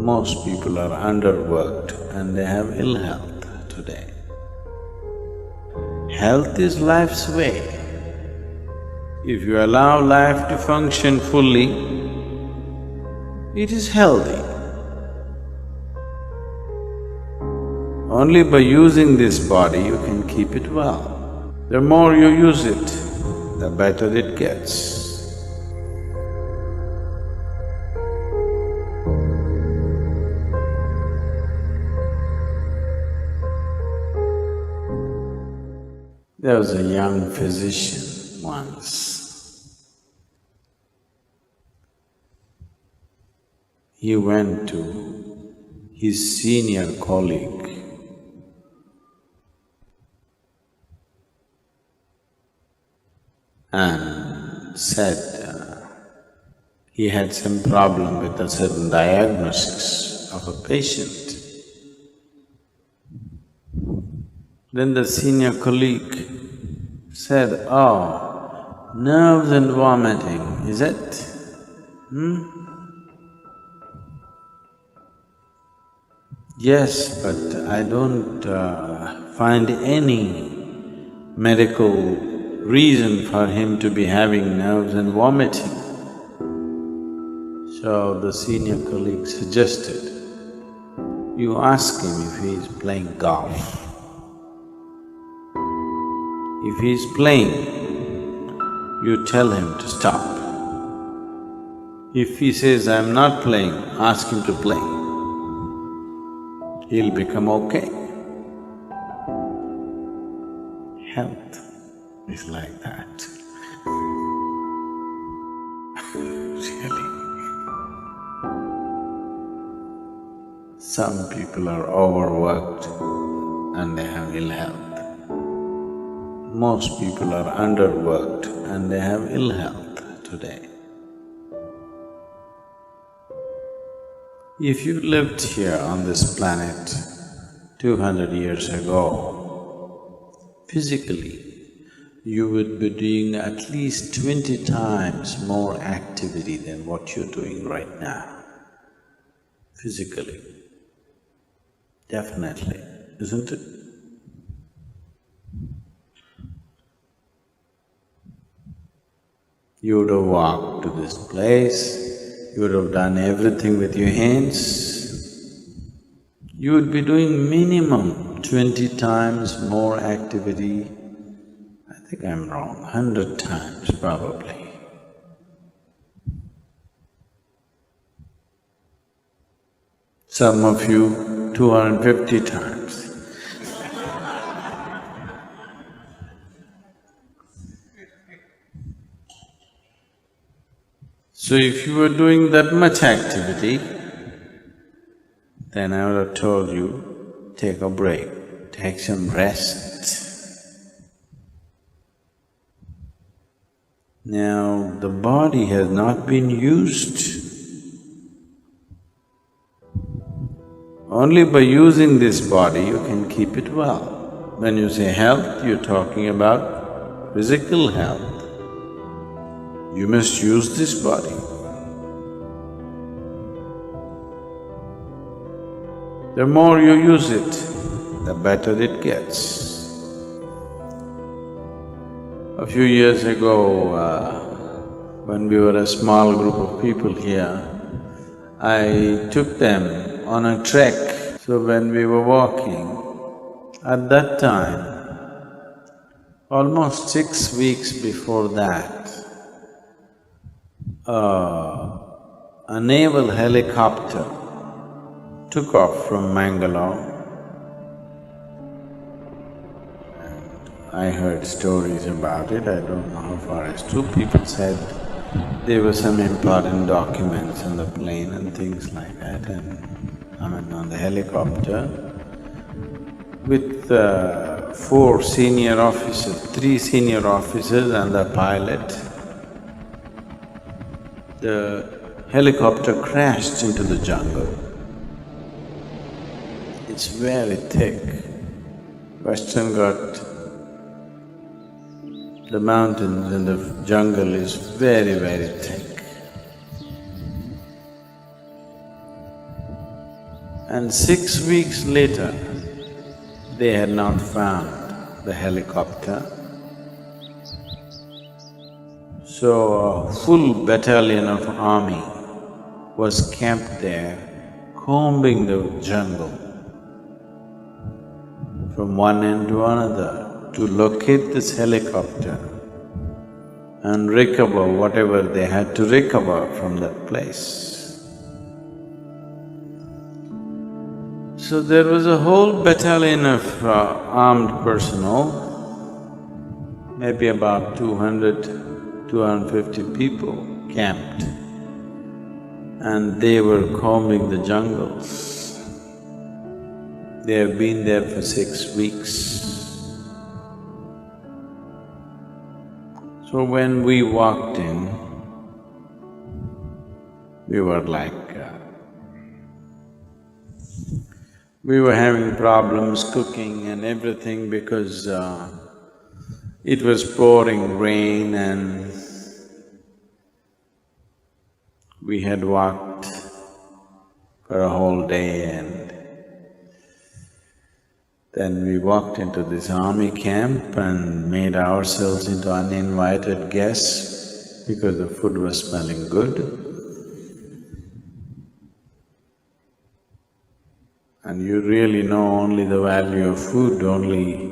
Most people are underworked and they have ill health today. Health is life's way. If you allow life to function fully, it is healthy. Only by using this body you can keep it well. The more you use it, the better it gets. There was a young physician once. He went to his senior colleague and said he had some problem with a certain diagnosis of a patient. Then the senior colleague said, "Oh, nerves and vomiting, is it? Yes, but I don't find any medical reason for him to be having nerves and vomiting." So the senior colleague suggested, you ask him if he is playing golf. If he is playing, you tell him to stop. If he says, "I'm not playing," ask him to play. He'll become okay. Health is like that. Really. Some people are overworked and they have ill health. Most people are underworked and they have ill health today. If you lived here on this planet 200 years ago, physically, you would be doing at least 20 times more activity than what you're doing right now, physically. Definitely, isn't it? You would have walked to this place, you would have done everything with your hands. You would be doing minimum 20 times more activity. I think I'm wrong, 100 times probably. Some of you, 250 times. So if you were doing that much activity, then I would have told you, take a break, take some rest. Now, the body has not been used. Only by using this body you can keep it well. When you say health, you're talking about physical health. You must use this body. The more you use it, the better it gets. A few years ago, when we were a small group of people here, I took them on a trek. So when we were walking, at that time, almost 6 weeks before that, a naval helicopter took off from Mangalore. And I heard stories about it, I don't know how far it's true. People said there were some important documents on the plane and things like that, and on the helicopter with 4 senior officers, 3 senior officers and the pilot. The helicopter crashed into the jungle. It's very thick. Western Ghat, the mountains and the jungle is very, very thick. And 6 weeks later, they had not found the helicopter. So a full battalion of army was camped there, combing the jungle from one end to another to locate this helicopter and recover whatever they had to recover from that place. So there was a whole battalion of armed personnel, maybe about 250 people camped, and they were combing the jungles. They have been there for 6 weeks. So when we walked in, we were like… we were having problems cooking and everything because it was pouring rain and we had walked for a whole day, and then we walked into this army camp and made ourselves into uninvited guests because the food was smelling good. And you really know only the value of food only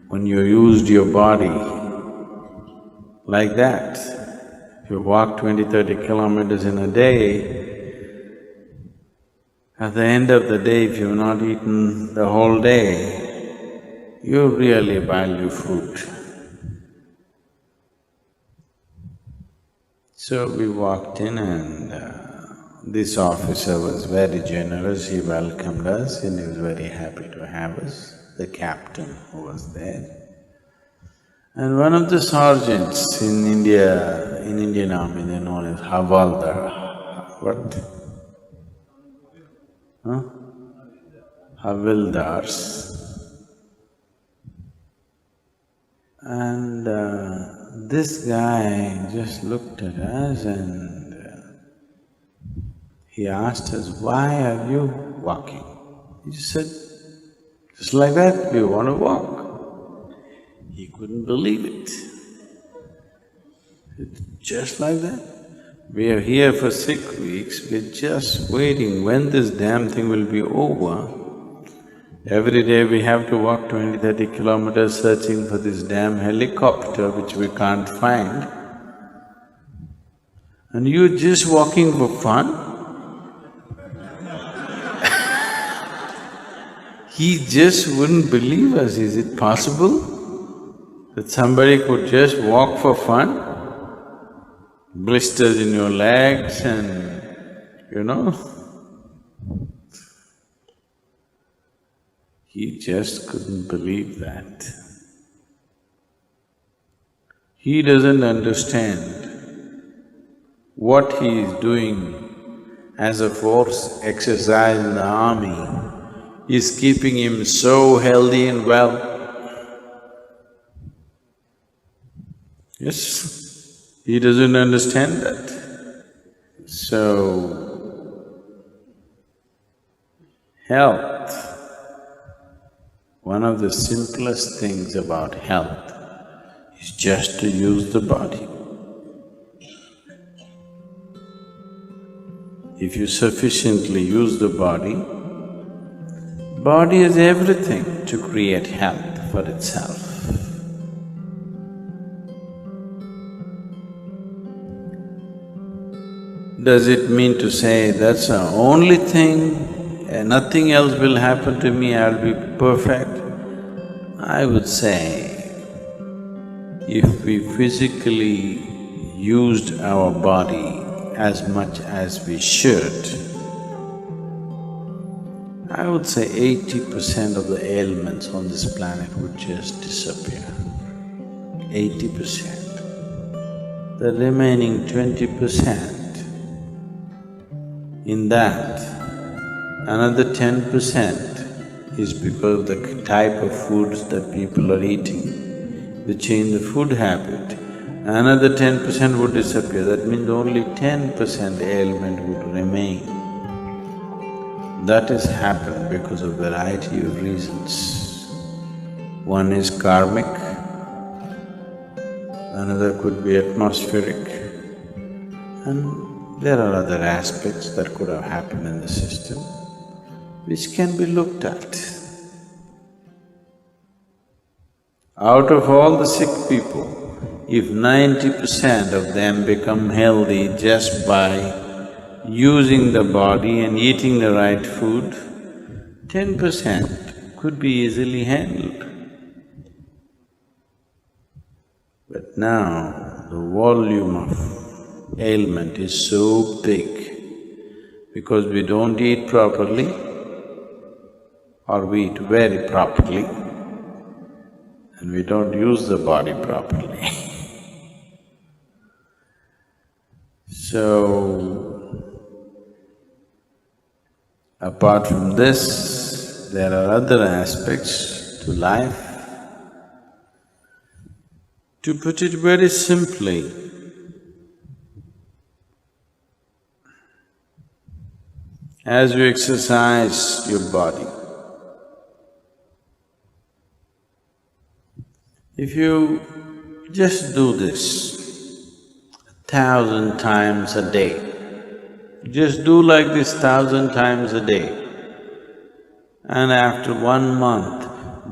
when you used your body like that. If you walk 20-30 kilometers in a day, at the end of the day, if you've not eaten the whole day, you really value food. So we walked in and this officer was very generous, he welcomed us and he was very happy to have us, the captain who was there. And one of the sergeants in India, in Indian army, they're known as Havaldar. What? Huh? Havildars. And this guy just looked at us and he asked us, "Why are you walking?" He just said, "Just like that, we want to walk." He couldn't believe it. Just like that? We are here for 6 weeks, we're just waiting when this damn thing will be over. Every day we have to walk 20-30 kilometers searching for this damn helicopter which we can't find. And you're just walking for fun? He just wouldn't believe us. Is it possible that somebody could just walk for fun? Blisters in your legs and He just couldn't believe that. He doesn't understand what he is doing as a force exercise in the army is keeping him so healthy and well. Yes, he doesn't understand that. So, health, one of the simplest things about health is just to use the body. If you sufficiently use the body has everything to create health for itself. Does it mean to say that's the only thing and nothing else will happen to me, I'll be perfect? I would say, if we physically used our body as much as we should, I would say 80% of the ailments on this planet would just disappear. 80%. The remaining 20%, in that, another 10% is because of the type of foods that people are eating. They change the food habit, another 10% would disappear. That means only 10% ailment would remain. That has happened because of variety of reasons. One is karmic, another could be atmospheric, and there are other aspects that could have happened in the system which can be looked at. Out of all the sick people, if 90% of them become healthy just by using the body and eating the right food, 10% could be easily handled. But now, the volume of ailment is so big because we don't eat properly or we eat very properly and we don't use the body properly. So, apart from this, there are other aspects to life. To put it very simply, as you exercise your body, if you just do this 1,000 times a day, just do like this 1,000 times a day, and after 1 month,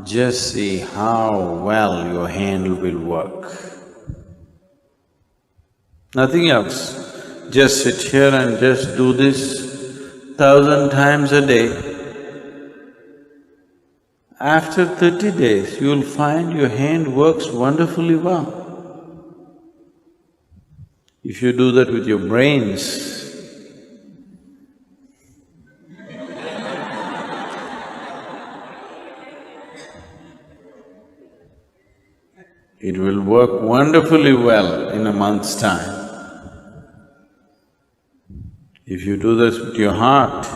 just see how well your hand will work. Nothing else, just sit here and just do this 1,000 times a day. After 30 days, you'll find your hand works wonderfully well. If you do that with your brains, it will work wonderfully well in a month's time. If you do this with your heart,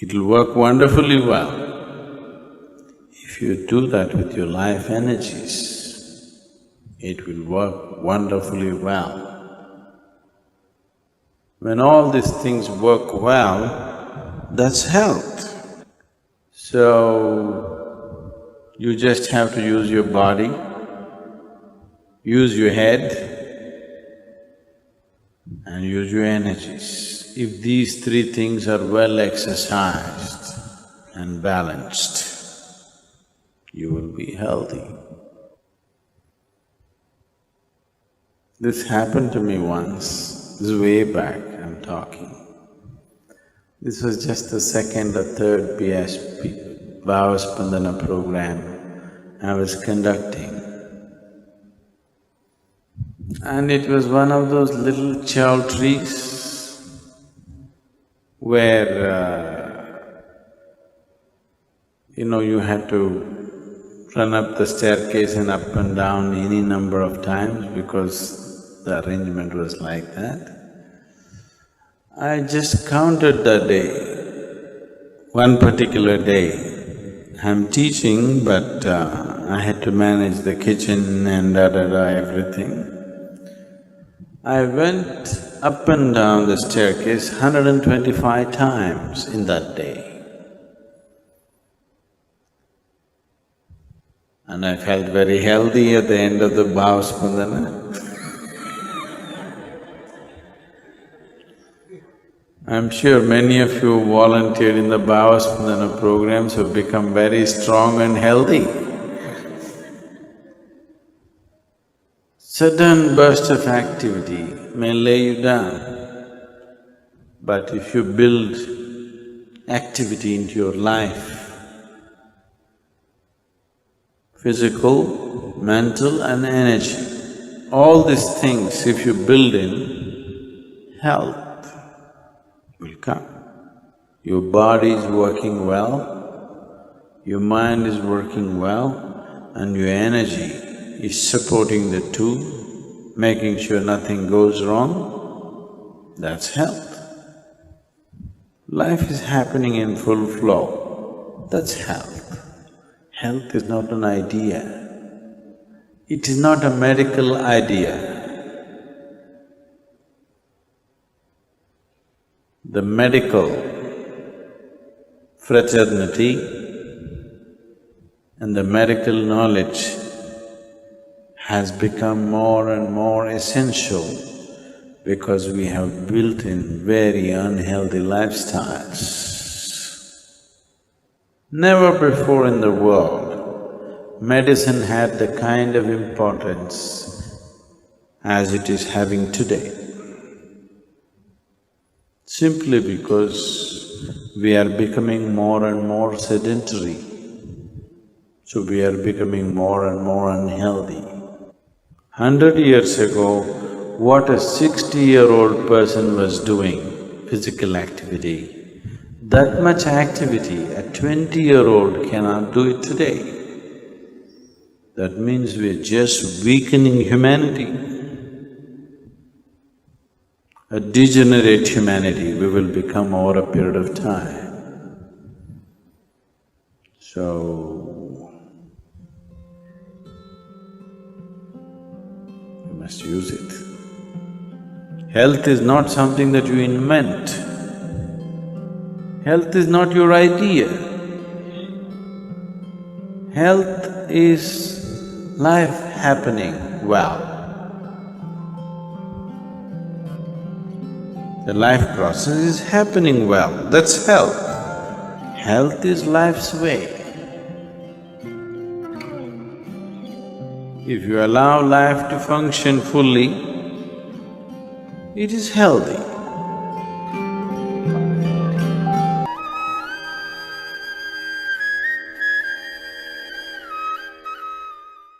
it'll work wonderfully well. If you do that with your life energies, it will work wonderfully well. When all these things work well, that's health. So, you just have to use your body, use your head, and use your energies. If these three things are well exercised and balanced, you will be healthy. This happened to me once, this is way back I'm talking. This was just the second or third BSP, Bhavaspandana program I was conducting. And it was one of those little chow trees where, you had to run up the staircase and up and down any number of times because the arrangement was like that. I just counted that day, one particular day. I'm teaching, but I had to manage the kitchen and everything. I went up and down the staircase 125 times in that day. And I felt very healthy at the end of the Bhavaspandana. I'm sure many of you who volunteered in the Bhavaspandana programs have become very strong and healthy. Sudden burst of activity may lay you down, but if you build activity into your life, physical, mental and energy, all these things if you build in, health will come. Your body is working well, your mind is working well, and your energy is supporting the two, making sure nothing goes wrong, that's health. Life is happening in full flow, that's health. Health is not an idea, it is not a medical idea. The medical fraternity and the medical knowledge has become more and more essential because we have built in very unhealthy lifestyles. Never before in the world, medicine had the kind of importance as it is having today. Simply because we are becoming more and more sedentary, so we are becoming more and more unhealthy. 100 years ago, what a 60-year-old person was doing, physical activity, that much activity a 20-year-old cannot do it today. That means we're just weakening humanity. A degenerate humanity we will become over a period of time. So, you must use it. Health is not something that you invent. Health is not your idea. Health is life happening well. The life process is happening well, that's health. Health is life's way. If you allow life to function fully, it is healthy.